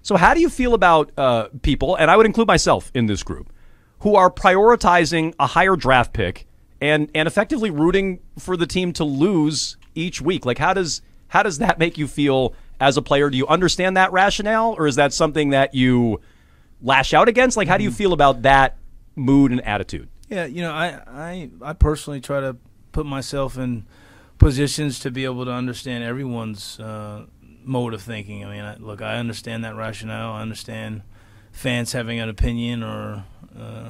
So how do you feel about people, and I would include myself in this group, who are prioritizing a higher draft pick and effectively rooting for the team to lose each week? Like, how does that make you feel as a player? Do you understand that rationale, or is that something that you lash out against? Like, how do you feel about that mood and attitude? Yeah, I personally try to put myself in positions to be able to understand everyone's mode of thinking. I mean, look, I understand that rationale. I understand fans having an opinion or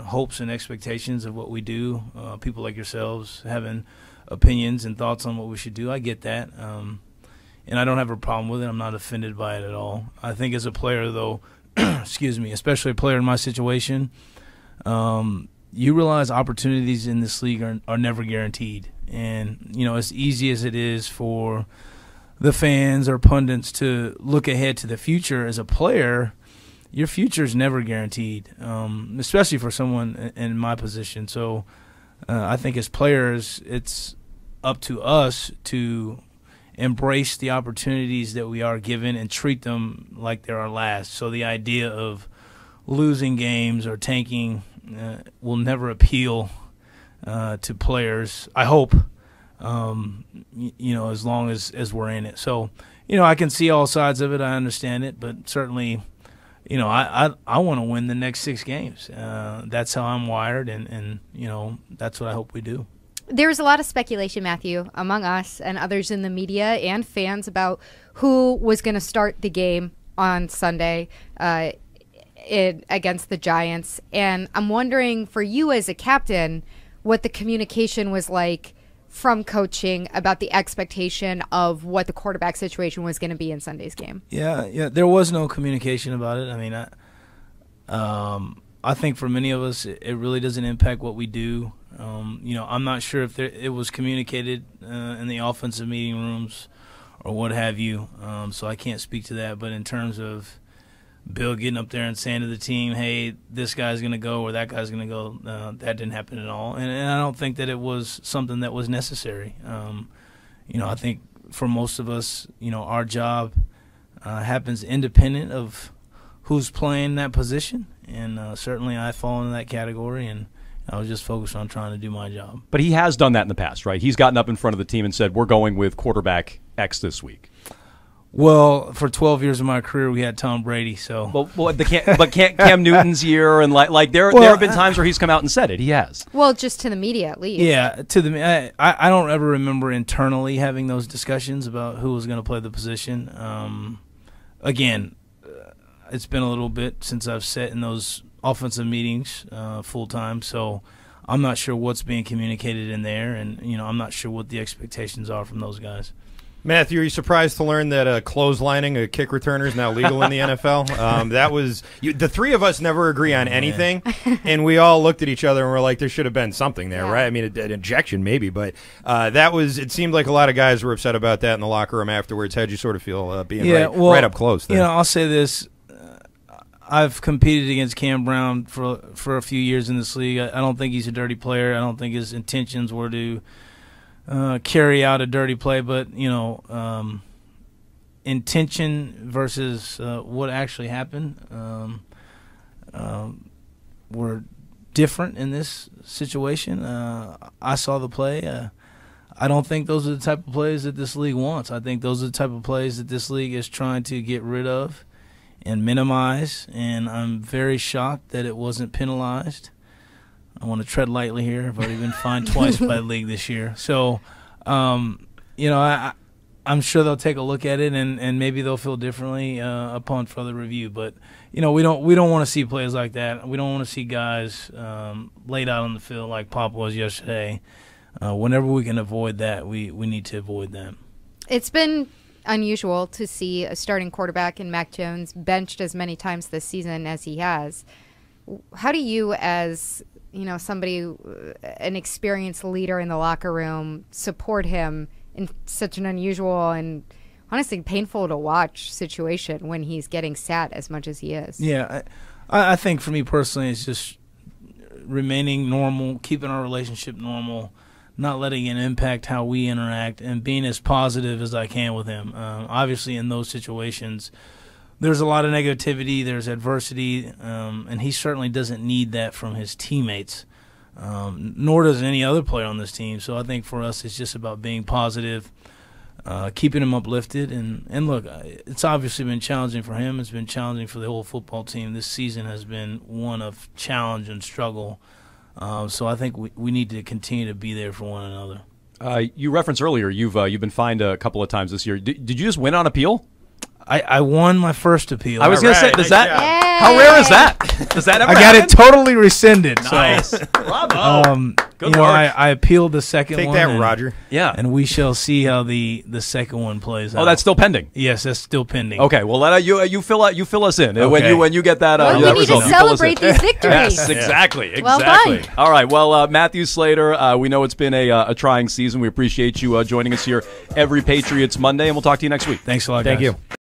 hopes and expectations of what we do. People like yourselves having opinions and thoughts on what we should do. I get that. And I don't have a problem with it. I'm not offended by it at all. I think as a player, though, excuse me, especially a player in my situation, you realize opportunities in this league are never guaranteed. And, as easy as it is for the fans or pundits to look ahead to the future, as a player, your future is never guaranteed, especially for someone in my position. So I think as players, it's up to us to embrace the opportunities that we are given and treat them like they're our last. So the idea of losing games or tanking will never appeal to players, I hope, as long as we're in it. So, I can see all sides of it. I understand it, but certainly, I want to win the next 6 games. That's how I'm wired, and that's what I hope we do. There was a lot of speculation, Matthew, among us and others in the media and fans about who was going to start the game on Sunday against the Giants. And I'm wondering, for you as a captain, what the communication was like from coaching about the expectation of what the quarterback situation was going to be in Sunday's game. Yeah, there was no communication about it. I mean, I think for many of us, it really doesn't impact what we do. I'm not sure if it was communicated in the offensive meeting rooms or what have you, so I can't speak to that. But in terms of Bill getting up there and saying to the team, hey, this guy's going to go or that guy's going to go, that didn't happen at all. And I don't think that it was something that was necessary. I think for most of us, our job happens independent of who's playing that position. And certainly I fall into that category, and I was just focused on trying to do my job. But he has done that in the past, right? He's gotten up in front of the team and said, we're going with quarterback X this week. Well, for 12 years of my career, we had Tom Brady. So, but Cam Newton's year, and there have been times where he's come out and said it. He has. Well, just to the media, at least. Yeah, to the. I don't ever remember internally having those discussions about who was going to play the position. Again, it's been a little bit since I've sat in those offensive meetings full time, so I'm not sure what's being communicated in there, and I'm not sure what the expectations are from those guys. Matthew, are you surprised to learn that clotheslining a kick returner is now legal in the NFL? That was the three of us never agree on anything, and we all looked at each other and were like, "There should have been something there, right?" I mean, an injection maybe, but that was. It seemed like a lot of guys were upset about that in the locker room afterwards. How'd you sort of feel being right up close there? I'll say this. I've competed against Cam Brown for a few years in this league. I don't think he's a dirty player. I don't think his intentions were to carry out a dirty play, but intention versus what actually happened were different in this situation. I saw the play. I don't think those are the type of plays that this league wants. I think those are the type of plays that this league is trying to get rid of and minimize, and I'm very shocked that it wasn't penalized. I want to tread lightly here. I've already been fined twice by the league this year. So, I'm sure they'll take a look at it, and maybe they'll feel differently upon further review. But, we don't want to see plays like that. We don't want to see guys laid out on the field like Pop was yesterday. Whenever we can avoid that, we need to avoid that. It's been unusual to see a starting quarterback in Mac Jones benched as many times this season as he has. How do you, as somebody, an experienced leader in the locker room, support him in such an unusual and honestly painful to watch situation when he's getting sat as much as he is? Yeah, I think for me personally, it's just remaining normal, keeping our relationship normal, not letting it impact how we interact, and being as positive as I can with him. Obviously, in those situations, there's a lot of negativity, there's adversity, and he certainly doesn't need that from his teammates, nor does any other player on this team. So I think for us it's just about being positive, keeping him uplifted. And look, it's obviously been challenging for him. It's been challenging for the whole football team. This season has been one of challenge and struggle. So I think we need to continue to be there for one another. You referenced earlier you've been fined a couple of times this year. Did you just win on appeal? I won my first appeal. I was going to say, does that? How rare is that? Does that ever I got happen? it totally rescinded. Nice. So, Bravo. Good you know, work. I appealed the second Take one. that, and, Roger. Yeah. And we shall see how the second one plays out. Oh, that's still pending. Yes, that's still pending. Okay, well, let you fill us in Okay. when you get that. Well, that we need result. to You fill us in. celebrate these victories. Yes, exactly. Well Exactly. done. All right. Well, Matthew Slater, we know it's been a trying season. We appreciate you joining us here every Patriots Monday, and we'll talk to you next week. Thanks a lot, Thank guys. you.